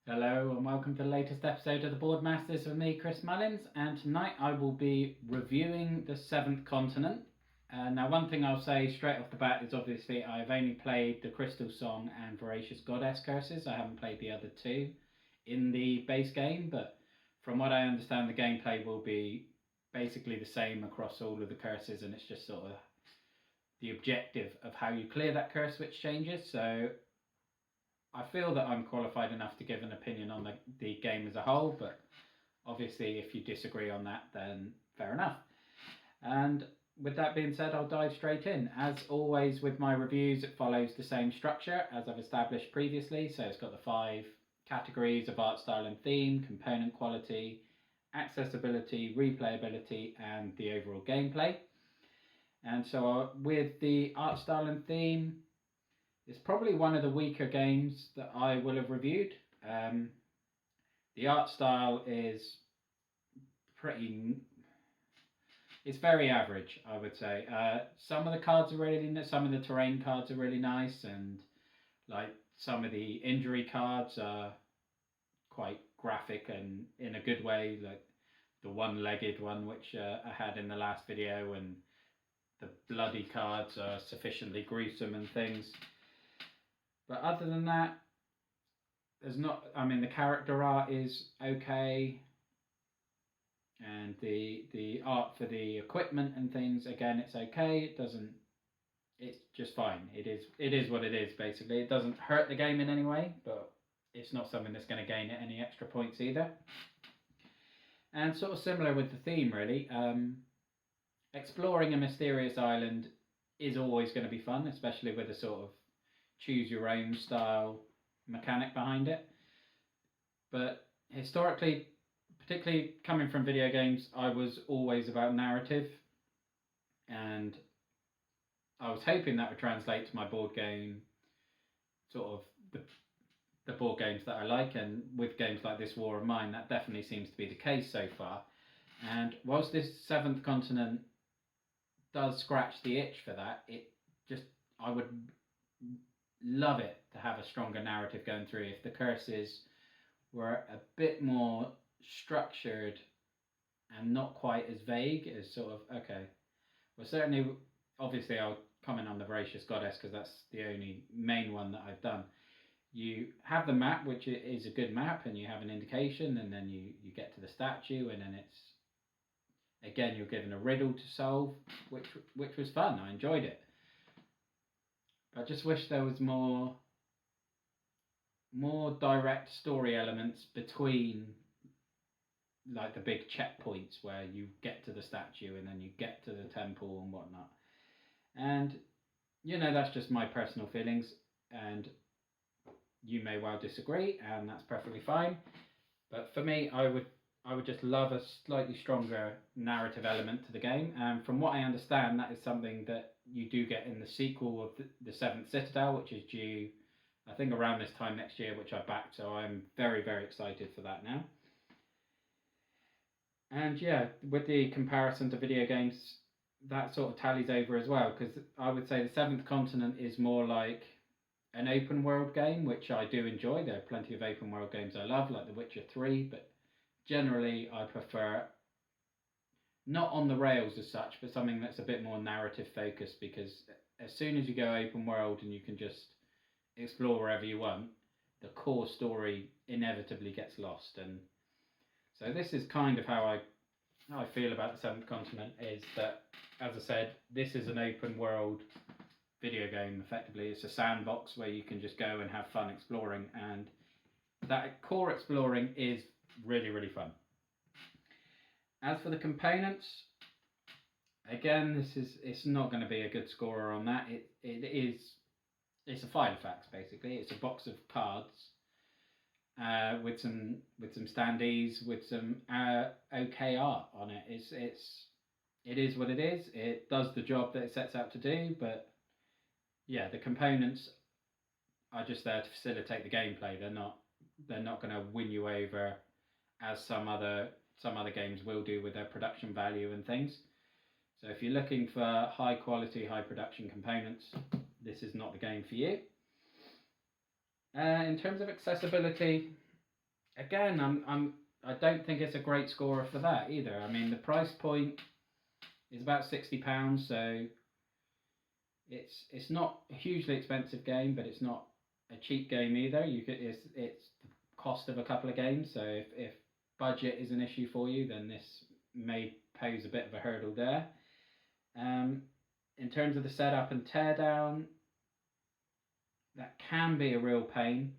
Hello and welcome to the latest episode of the Boardmasters with me, Chris Mullins, and tonight I will be reviewing the Seventh Continent. Now one thing I'll say straight off the bat is obviously I've only played the Crystal Song and Voracious Goddess curses. I haven't played the other two in the base game, but from what I understand the gameplay will be basically the same across all of the curses, and it's just sort of the objective of how you clear that curse which changes. So I feel that I'm qualified enough to give an opinion on the game as a whole, but obviously if you disagree on that, then fair enough. And with that being said, I'll dive straight in. As always with my reviews, it follows the same structure as I've established previously. So it's got the 5 categories of art style and theme, component quality, accessibility, replayability, and the overall gameplay. And so with the art style and theme, it's probably one of the weaker games that I will have reviewed. The art style is it's very average, I would say. Some of the cards are really nice, some of the terrain cards are really nice, and like some of the injury cards are quite graphic and in a good way, like the one-legged one which I had in the last video, and the bloody cards are sufficiently gruesome and things. But other than that, there's not. I mean, the character art is okay, and the art for the equipment and things, again, it's okay. It doesn't. It's just fine. It is what it is. Basically, it doesn't hurt the game in any way, but it's not something that's going to gain it any extra points either. And sort of similar with the theme, really. Exploring a mysterious island is always going to be fun, especially with a sort of choose your own style mechanic behind it. But historically, particularly coming from video games, I was always about narrative, and I was hoping that would translate to my board game, sort of the board games that I like, and with games like this War of Mine, that definitely seems to be the case so far. And whilst this Seventh Continent does scratch the itch for that, I would love it to have a stronger narrative going through. If the curses were a bit more structured and not quite as vague as sort of, okay, well, certainly, obviously I'll comment on the Voracious Goddess because that's the only main one that I've done. You have the map, which is a good map, and you have an indication, and then you get to the statue, and then it's, again, you're given a riddle to solve, which was fun. I enjoyed it. I just wish there was more direct story elements between, like, the big checkpoints where you get to the statue and then you get to the temple and whatnot. And that's just my personal feelings, and you may well disagree, and that's perfectly fine. But for me, I would just love a slightly stronger narrative element to the game. And from what I understand, that is something that you do get in the sequel of the Seventh Citadel, which is due, I think, around this time next year, which I backed. So I'm very, very excited for that now. And yeah, with the comparison to video games, that sort of tallies over as well, because I would say the Seventh Continent is more like an open world game, which I do enjoy. There are plenty of open world games I love, like The Witcher 3, but generally I prefer not on the rails as such, but something that's a bit more narrative focused, because as soon as you go open world and you can just explore wherever you want, the core story inevitably gets lost. And so this is kind of how I feel about the Seventh Continent, is that, as I said, this is an open world video game. Effectively, it's a sandbox where you can just go and have fun exploring, and that core exploring is really, really fun. As for the components, again, it's not going to be a good scorer on that. It's a file of facts, basically. It's a box of cards with some standees, with some okay art on it. It is what it is. It does the job that it sets out to do, but yeah, the components are just there to facilitate the gameplay. They're not going to win you over as some other games will do with their production value and things. So if you're looking for high quality, high production components, this is not the game for you. In terms of accessibility, again, I don't think it's a great scorer for that either. I mean, the price point is about £60, so it's not a hugely expensive game, but it's not a cheap game either. It's the cost of a couple of games. So if budget is an issue for you, then this may pose a bit of a hurdle there. In terms of the setup and teardown, that can be a real pain,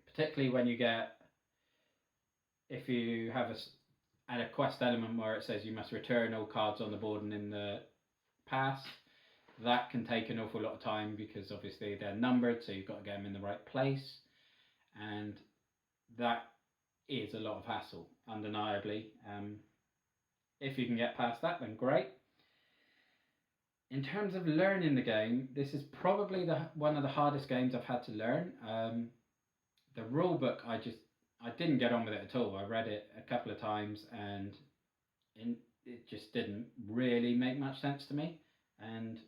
particularly when if you have a quest element where it says you must return all cards on the board and in the past. That can take an awful lot of time because obviously they're numbered, so you've got to get them in the right place, and that is a lot of hassle, undeniably. If you can get past that, then great. In terms of learning the game, this is probably one of the hardest games I've had to learn. The rule book, I didn't get on with it at all. I read it a couple of times and it just didn't really make much sense to me. And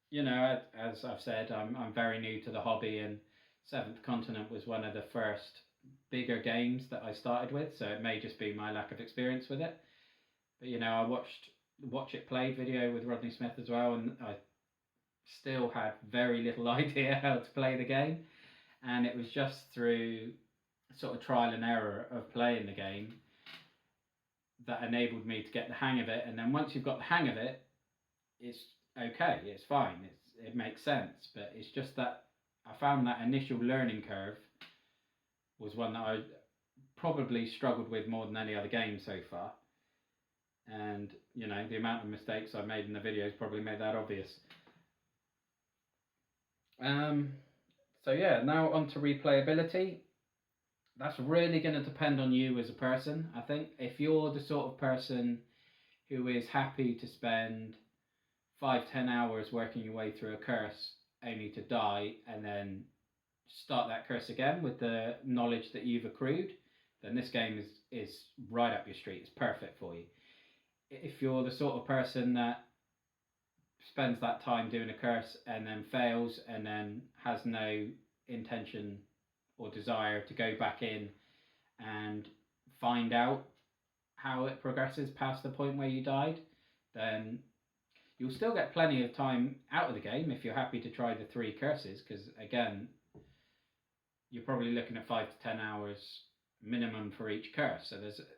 you know, as I've said, I'm very new to the hobby, and Seventh Continent was one of the first bigger games that I started with, so it may just be my lack of experience with it. But you know, I watched Watch It Play video with Rodney Smith as well, and I still had very little idea how to play the game, and it was just through sort of trial and error of playing the game that enabled me to get the hang of it. And then once you've got the hang of it, it's okay, it's fine, it makes sense. But it's just that I found that initial learning curve was one that I probably struggled with more than any other game so far. And you know, the amount of mistakes I made in the videos probably made that obvious. So yeah, now on to replayability. That's really going to depend on you as a person. I think if you're the sort of person who is happy to spend 5-10 hours working your way through a curse only to die and then start that curse again with the knowledge that you've accrued, then this game is right up your street. It's perfect for you. If you're the sort of person that spends that time doing a curse and then fails and then has no intention or desire to go back in and find out how it progresses past the point where you died, then you'll still get plenty of time out of the game if you're happy to try the 3 curses, because again, you're probably looking at 5 to 10 hours minimum for each curse, so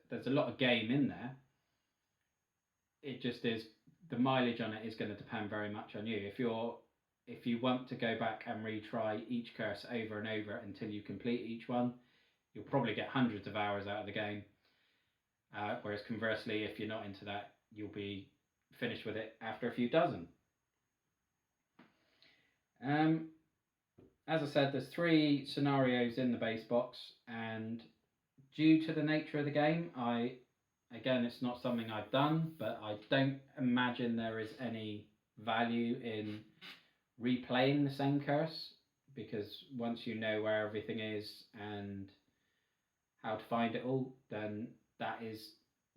there's a lot of game in there. It just is, the mileage on it is going to depend very much on you. If you want to go back and retry each curse over and over until you complete each one, you'll probably get hundreds of hours out of the game. Whereas conversely, if you're not into that, you'll be finished with it after a few dozen. As I said, there's 3 scenarios in the base box, and due to the nature of the game, again, it's not something I've done, but I don't imagine there is any value in replaying the same curse, because once you know where everything is and how to find it all, then that is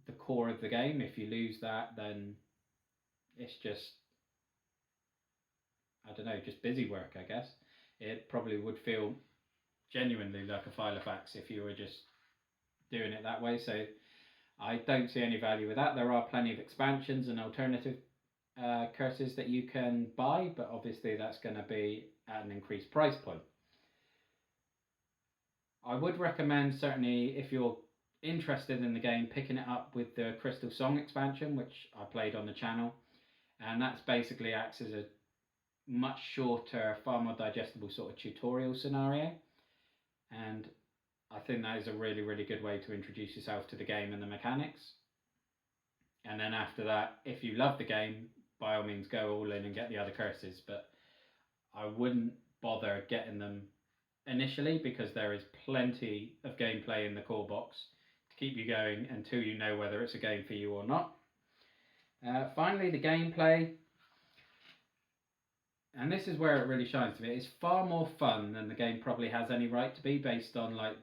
the core of the game. If you lose that, then it's just, I don't know, just busy work, I guess. It probably would feel genuinely like a file of facts if you were just doing it that way. So I don't see any value with that. There are plenty of expansions and alternative curses that you can buy, but obviously that's going to be at an increased price point. I would recommend, certainly if you're interested in the game, picking it up with the Crystal Song expansion, which I played on the channel, and that's basically acts as a much shorter, far more digestible sort of tutorial scenario, and I think that is a really, really good way to introduce yourself to the game and the mechanics. And then after that, if you love the game, by all means go all in and get the other curses, but I wouldn't bother getting them initially, because there is plenty of gameplay in the core box to keep you going until you know whether it's a game for you or not. Finally, the gameplay, and this is where it really shines to me. It's far more fun than the game probably has any right to be, based on like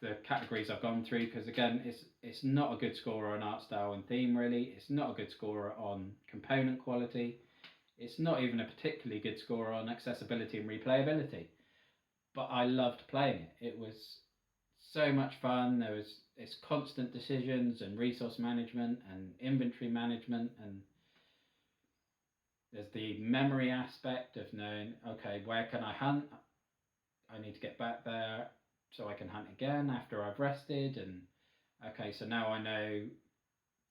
the categories I've gone through, because again, it's not a good scorer on art style and theme, really. It's not a good scorer on component quality. It's not even a particularly good scorer on accessibility and replayability. But I loved playing it. It was so much fun. It's constant decisions and resource management and inventory management, and there's the memory aspect of knowing, okay, where can I hunt? I need to get back there so I can hunt again after I've rested, and okay, so now I know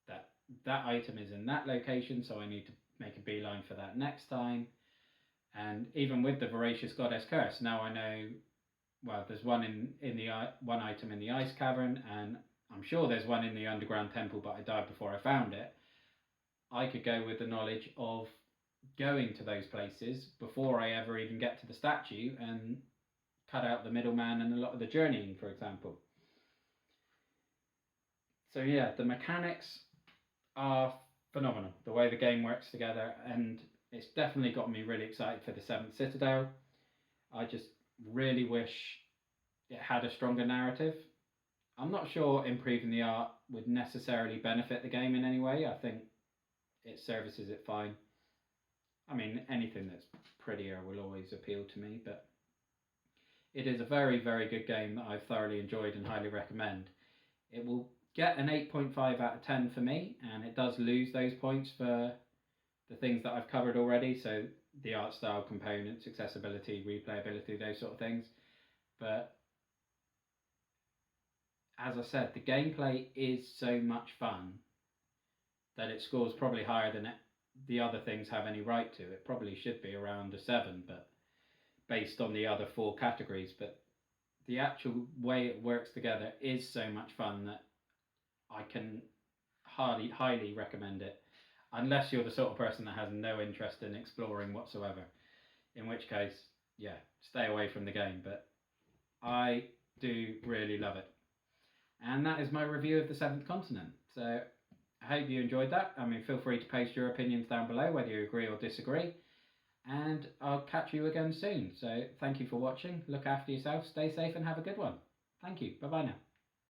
that that item is in that location, so I need to make a beeline for that next time. And even with the Voracious Goddess Curse, now I know, well, there's one in the one item in the Ice Cavern, and I'm sure there's one in the Underground Temple, but I died before I found it. I could go with the knowledge of going to those places before I ever even get to the statue and cut out the middleman and a lot of the journeying, for example. So yeah, the mechanics are phenomenal. The way the game works together, and it's definitely got me really excited for the 7th Citadel. I just really wish it had a stronger narrative. I'm not sure improving the art would necessarily benefit the game in any way. I think it services it fine. I mean, anything that's prettier will always appeal to me, but it is a very, very good game that I've thoroughly enjoyed and highly recommend. It will get an 8.5 out of 10 for me, and it does lose those points for the things that I've covered already, so the art style, components, accessibility, replayability, those sort of things. But as I said, the gameplay is so much fun that it scores probably higher than the other things have any right to. It probably should be around a 7, but based on the other 4 categories. But the actual way it works together is so much fun that I can highly recommend it, unless you're the sort of person that has no interest in exploring whatsoever, in which case, yeah, stay away from the game. But I do really love it. And that is my review of the 7th Continent. So I hope you enjoyed that. I mean, feel free to post your opinions down below, whether you agree or disagree. And I'll catch you again soon. So thank you for watching. Look after yourself, stay safe, and have a good one. Thank you. Bye-bye now.